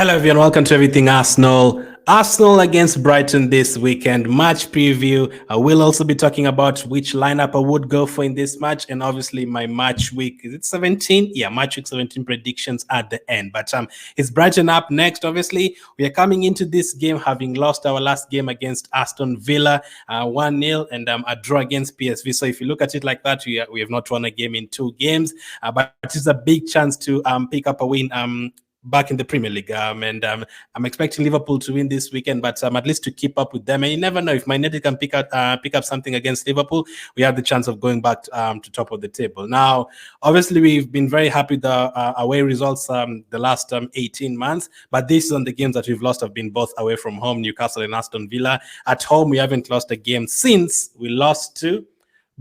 Hello everyone, welcome to Everything Arsenal. Arsenal against Brighton this weekend, match preview. I will also be talking about which lineup I would go for in this match, and obviously my match week, is it 17? Yeah, match week 17 predictions at the end. But it's Brighton up next. Obviously, we are coming into this game having lost our last game against Aston Villa, 1-0, and a draw against PSV. So if you look at it like that, we have not won a game in 2 games, but it's a big chance to pick up a win back in the Premier League. And I'm expecting Liverpool to win this weekend, but at least to keep up with them. And you never know, if Man United can pick up something against Liverpool, we have the chance of going back to top of the table. Now, obviously, we've been very happy with the away results the last 18 months, but this on the games that we've lost have been both away from home, Newcastle and Aston Villa. At home, we haven't lost a game since we lost to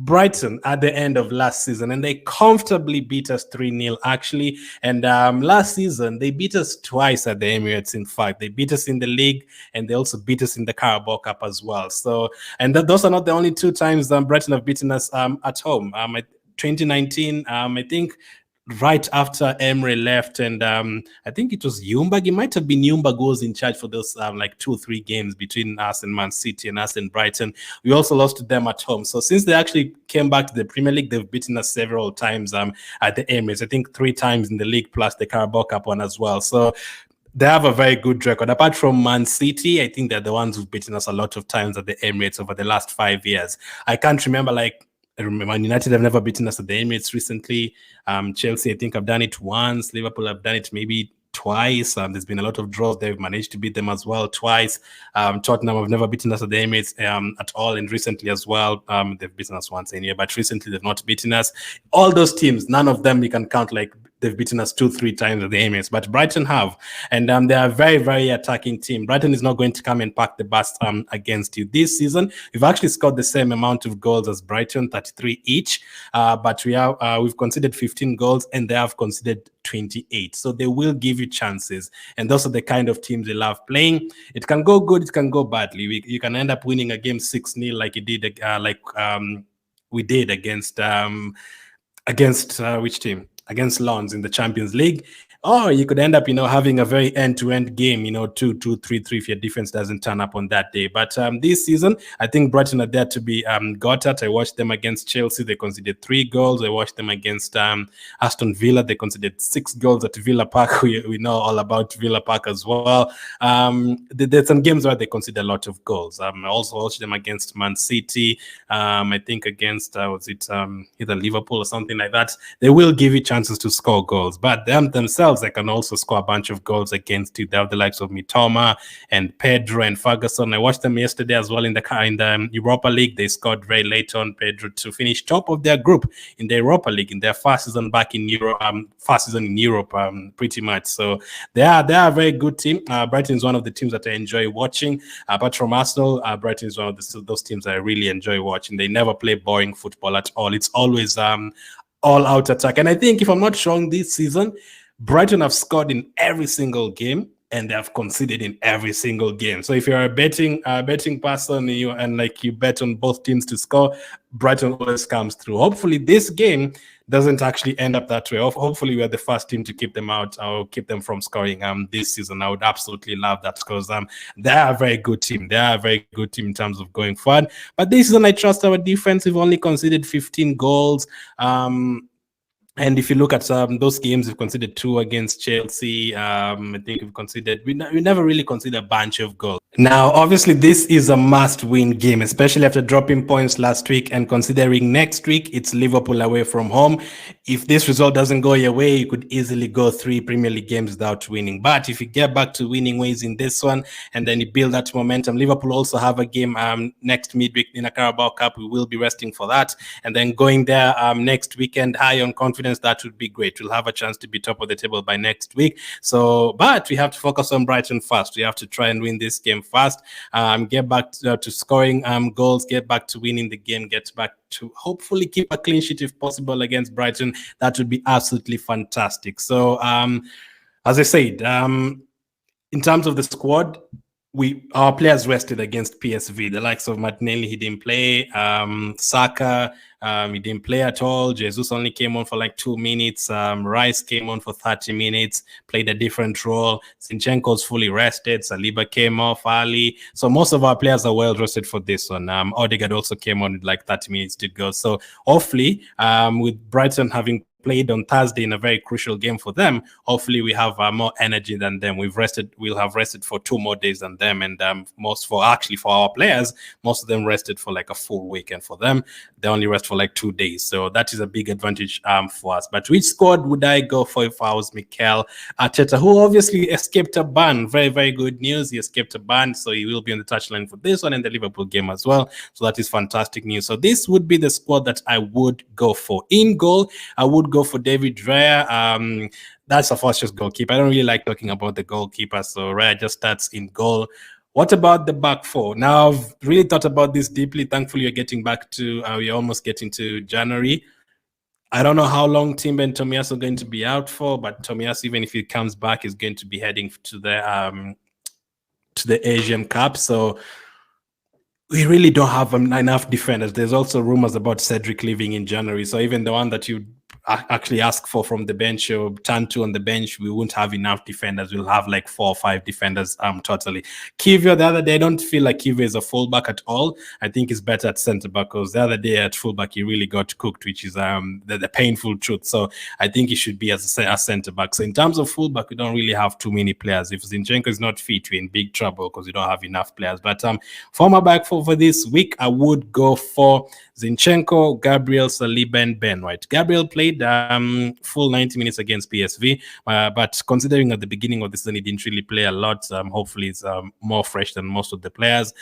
Brighton at the end of last season, and they comfortably beat us 3-0 actually. And last season they beat us twice at the Emirates. In fact, they beat us in the league and they also beat us in the Carabao Cup as well. So, and those are not the only 2 times Brighton have beaten us at home. 2019, I think, right after Emre left, and I think it was Ljungberg. It might have been Ljungberg who was in charge for those like 2 or 3 games between us and Man City and us and Brighton. We also lost to them at home. So since they actually came back to the Premier League, they've beaten us several times at the Emirates. I think 3 times in the league plus the Carabao Cup one as well. So they have a very good record. Apart from Man City, I think they're the ones who've beaten us a lot of times at the Emirates over the last 5 years. I can't remember Man United have never beaten us at the Emirates recently. Chelsea, I think, have done it once. Liverpool have done it maybe twice. There's been a lot of draws. They've managed to beat them as well twice. Tottenham have never beaten us at the Emirates at all, and recently as well. They've beaten us once in a year, but recently they've not beaten us. All those teams, none of them you can count like they've beaten us 2-3 times at the Emirates, but Brighton have, and they are a very, very attacking team. Brighton is not going to come and pack the bus against you this season. We've actually scored the same amount of goals as Brighton, 33 each, but we've conceded 15 goals and they have conceded 28. So they will give you chances, and those are the kind of teams they love playing. It can go good, it can go badly. You can end up winning a game 6-0 like you did, we did against which team? Against Lens in the Champions League. Or you could end up, having a very end-to-end game, 2-2-3-3 if your defense doesn't turn up on that day. But this season, I think Brighton are there to be got at. I watched them against Chelsea. They conceded 3 goals. I watched them against Aston Villa. They conceded 6 goals at Villa Park. We know all about Villa Park as well. There's some games where they conceded a lot of goals. I also watched them against Man City. I think against, either Liverpool or something like that. They will give you chances to score goals, but themselves, they can also score a bunch of goals against you. They have the likes of Mitoma and Pedro and Ferguson. I watched them yesterday as well in the Europa League. They scored very late on, Pedro, to finish top of their group in the Europa League in their first season back in Europe. Pretty much. So they are a very good team. Brighton is one of the teams that I enjoy watching. Apart from Arsenal, Brighton is one of those teams I really enjoy watching. They never play boring football at all. It's always all-out attack. And I think, if I'm not wrong, this season, Brighton have scored in every single game and they have conceded in every single game. So if you're a betting person and you bet on both teams to score, Brighton always comes through. Hopefully this game doesn't actually end up that way. Hopefully we are the first team to keep them out or keep them from scoring this season. I would absolutely love that, because they are a very good team. They are a very good team in terms of going forward. But this season I trust our defense. We've only conceded 15 goals. And if you look at those games, we've conceded 2 against Chelsea. I think we never really conceded a bunch of goals. Now, obviously, this is a must-win game, especially after dropping points last week, and considering next week it's Liverpool away from home. If this result doesn't go your way, you could easily go 3 Premier League games without winning. But if you get back to winning ways in this one, and then you build that momentum, Liverpool also have a game next midweek in a Carabao Cup. We will be resting for that, and then going there next weekend high on confidence. That would be great. We'll have a chance to be top of the table by next week. So, but we have to focus on Brighton first. We have to try and win this game fast, get back to scoring goals, get back to winning the game, get back to hopefully keep a clean sheet if possible against Brighton. That would be absolutely fantastic. So, as I said, in terms of the squad, our players rested against PSV. The likes of Martinelli, he didn't play. Saka, he didn't play at all. Jesus only came on for like 2 minutes. Rice came on for 30 minutes, played a different role. Zinchenko's fully rested. Saliba came off early. So most of our players are well rested for this one. Odegaard also came on with like 30 minutes to go. So hopefully, with Brighton having played on Thursday in a very crucial game for them, hopefully we have more energy than them. We'll have rested for 2 more days than them, and for our players, most of them rested for like a full week, and for them they only rest for like 2 days. So that is a big advantage for us. But which squad would I go for if I was Mikel Arteta, who obviously escaped a ban? Very, very good news. He escaped a ban, so he will be on the touchline for this one and the Liverpool game as well. So that is fantastic news. So this would be the squad that I would go for. In goal, I would go for David Raya. That's a first goalkeeper. I don't really like talking about the goalkeeper, so Raya just starts in goal. What about the back four? Now, I've really thought about this deeply. Thankfully, we're almost getting to January. I don't know how long Timber and Tomiyasu are going to be out for, but Tomiyasu, even if he comes back, is going to be heading to the Asian Cup. So we really don't have enough defenders. There's also rumors about Cedric leaving in January. So even the one that you actually ask for from the bench or turn to on the bench, we won't have enough defenders. We'll have like 4 or 5 defenders totally. Kivio, the other day, I don't feel like Kivio is a fullback at all. I think he's better at centre back, because the other day at fullback he really got cooked, which is the painful truth. So I think he should be as a centre back. So in terms of fullback, we don't really have too many players. If Zinchenko is not fit, we're in big trouble because we don't have enough players. But for my back for this week, I would go for Zinchenko, Gabriel, Saliba, and Ben White. Gabriel played full 90 minutes against PSV, but considering at the beginning of the season he didn't really play a lot, hopefully he's more fresh than most of the players.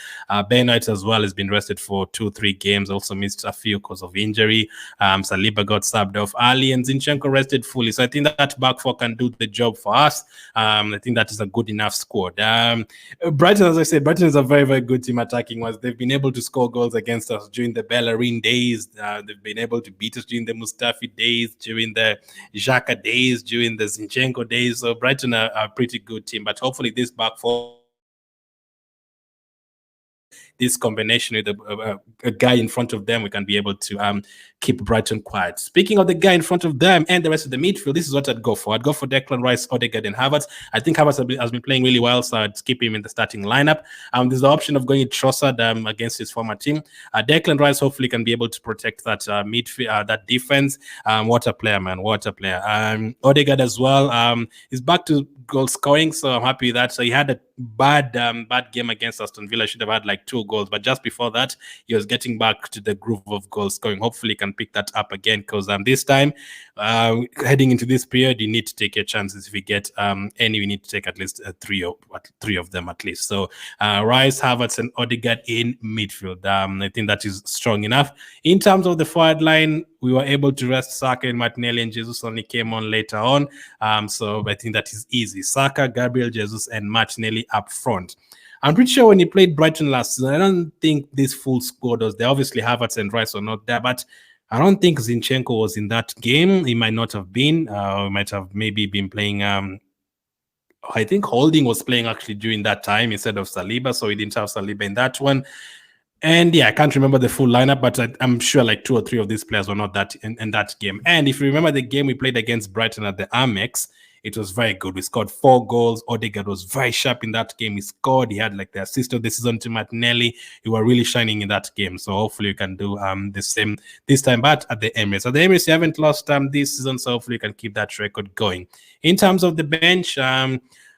Ben White as well has been rested for 2-3 games, also missed a few because of injury. Saliba got subbed off early, and Zinchenko rested fully. So I think that back four can do the job for us. I think that is a good enough squad. Brighton, as I said, Brighton is a very, very good team attacking wise. They've been able to score goals against us during the Bellerin days. They've been able to beat us during the Mustafi days, during the Xhaka days, during the Zinchenko days. So Brighton are a pretty good team, but hopefully this back four, this combination with a guy in front of them, we can be able to keep Brighton quiet. Speaking of the guy in front of them and the rest of the midfield, this is what I'd go for. I'd go for Declan Rice, Odegaard, and Havertz. I think Havertz has been playing really well, so I'd keep him in the starting lineup. There's the option of going Trossard against his former team. Declan Rice hopefully can be able to protect that midfield, that defense. What a player, man! What a player. Odegaard as well. He's back to goal scoring, so I'm happy with that. So he had a bad game against Aston Villa. Should have had like 2 goals, but just before that, he was getting back to the groove of goal scoring. Hopefully, he can pick that up again, because this time, heading into this period, you need to take your chances. If you get any, you need to take at least 3 of them at least. So Rice, Havertz, and Odegaard in midfield. I think that is strong enough. In terms of the forward line, we were able to rest Saka and Martinelli, and Jesus only came on later on. So I think that is easy. Saka, Gabriel Jesus, and Martinelli up front. I'm pretty sure when he played Brighton last season, I don't think this full squad was there. Obviously, Havertz and Rice are not there, but I don't think Zinchenko was in that game. He might not have been. He might have maybe been playing. I think Holding was playing actually during that time instead of Saliba, so he didn't have Saliba in that one. And yeah, I can't remember the full lineup, but I'm sure like 2 or 3 of these players were not that in that game. And if you remember the game we played against Brighton at the Amex, it was very good. We scored 4 goals. Odegaard was very sharp in that game. He scored. He had like the assist of the season to Martinelli. He were really shining in that game. So hopefully you can do the same this time, but at the Emirates. At the Emirates, you haven't lost this season, so hopefully you can keep that record going. In terms of the bench,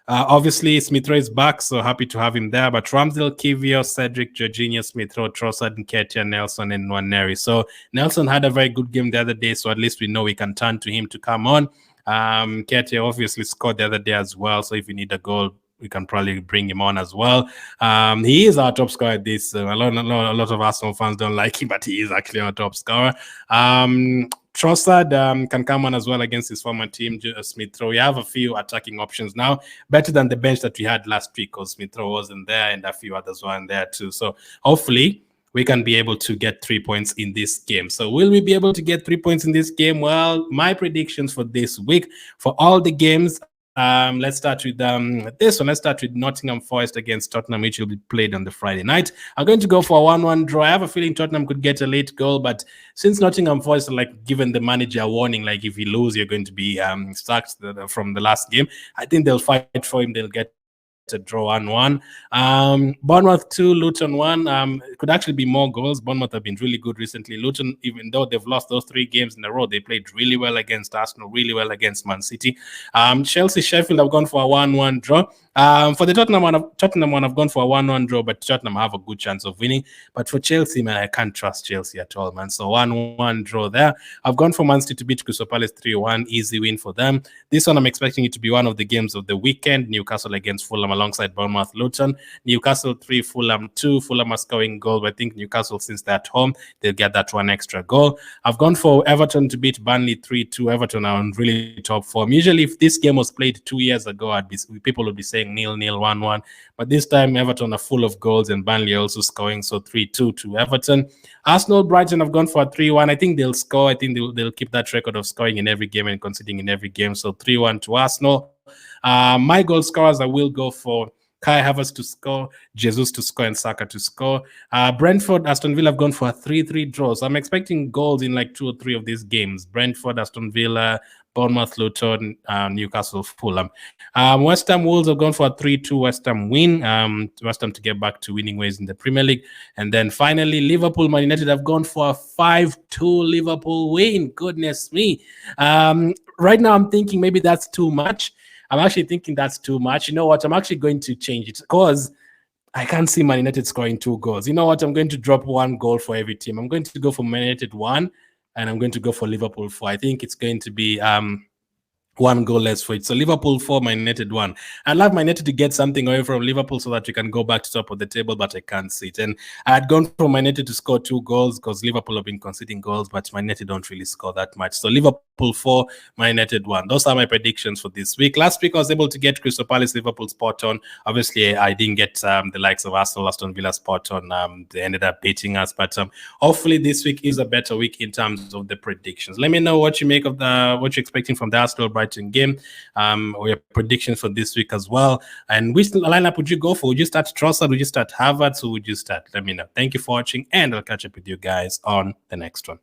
obviously, Smith Rowe is back, so happy to have him there. But Ramsdale, Kivio, Cedric, Jorginho, Smith Rowe, Trossard, Nketiah, Nelson, and Nwaneri. So Nelson had a very good game the other day, so at least we know we can turn to him to come on. Nketiah obviously scored the other day as well, so if you need a goal, we can probably bring him on as well. He is our top scorer at this. A lot of Arsenal fans don't like him, but he is actually our top scorer. Trossard can come on as well against his former team, Smith Rowe. We have a few attacking options now, better than the bench that we had last week, because Smith Rowe wasn't there and a few others weren't there too. So hopefully we can be able to get 3 points in this game. So will we be able to get 3 points in this game? Well, my predictions for this week, for all the games, Let's start with this one. Let's start with Nottingham Forest against Tottenham, which will be played on the Friday night. I'm going to go for a 1-1 draw. I have a feeling Tottenham could get a late goal, but since Nottingham Forest are like given the manager a warning, like if you lose, you're going to be sacked from the last game, I think they'll fight for him. They'll get a draw 1-1. Bournemouth 2, Luton 1. It could actually be more goals. Bournemouth have been really good recently. Luton, even though they've lost those 3 games in a row, they played really well against Arsenal, really well against Man City. Chelsea, Sheffield have gone for a 1-1 draw. For the Tottenham one, I've gone for a 1-1 draw, but Tottenham have a good chance of winning. But for Chelsea, man, I can't trust Chelsea at all, man. So 1-1 draw there. I've gone for Man City to beat Crystal Palace 3-1, easy win for them. This one, I'm expecting it to be one of the games of the weekend. Newcastle against Fulham alongside Bournemouth, Luton. Newcastle 3, Fulham 2. Fulham are scoring goal, but I think Newcastle, since they're at home, they'll get that one extra goal. I've gone for Everton to beat Burnley 3-2. Everton are on really top form. Usually, if this game was played 2 years ago, people would be saying 0-0, 1-1. But this time, Everton are full of goals and Burnley are also scoring, so 3-2 to Everton. Arsenal, Brighton have gone for a 3-1. I think they'll score. I think they'll keep that record of scoring in every game and conceding in every game. So 3-1 to Arsenal. My goal scorers, I will go for Kai Havertz to score, Jesus to score, and Saka to score. Brentford, Aston Villa have gone for a 3-3 draw. So I'm expecting goals in like 2 or 3 of these games. Brentford, Aston Villa, Bournemouth, Luton, Newcastle, Fulham. West Ham, Wolves have gone for a 3-2 West Ham win. West Ham to get back to winning ways in the Premier League. And then finally, Liverpool, Man United have gone for a 5-2 Liverpool win. Goodness me. Right now, I'm thinking maybe that's too much. I'm actually thinking that's too much. You know what? I'm actually going to change it because I can't see Man United scoring 2 goals. You know what? I'm going to drop 1 goal for every team. I'm going to go for Man United 1, and I'm going to go for Liverpool 4. I think it's going to be 1 goal less for it. So Liverpool 4, Man United 1. I'd love Man United to get something away from Liverpool so that we can go back to top of the table, but I can't see it. And I had gone for Man United to score 2 goals because Liverpool have been conceding goals, but Man United don't really score that much. So Liverpool 4, Man United 1. Those are my predictions for this week. Last week, I was able to get Crystal Palace, Liverpool spot on. Obviously, I didn't get the likes of Arsenal, Aston Villa spot on. They ended up beating us, but hopefully this week is a better week in terms of the predictions. Let me know what you make of what you're expecting from the Arsenal Brighton game, or your predictions for this week as well. And which lineup would you go for? Would you start Trossard? Would you start Havertz? Or would you start? Let me know. Thank you for watching, and I'll catch up with you guys on the next one.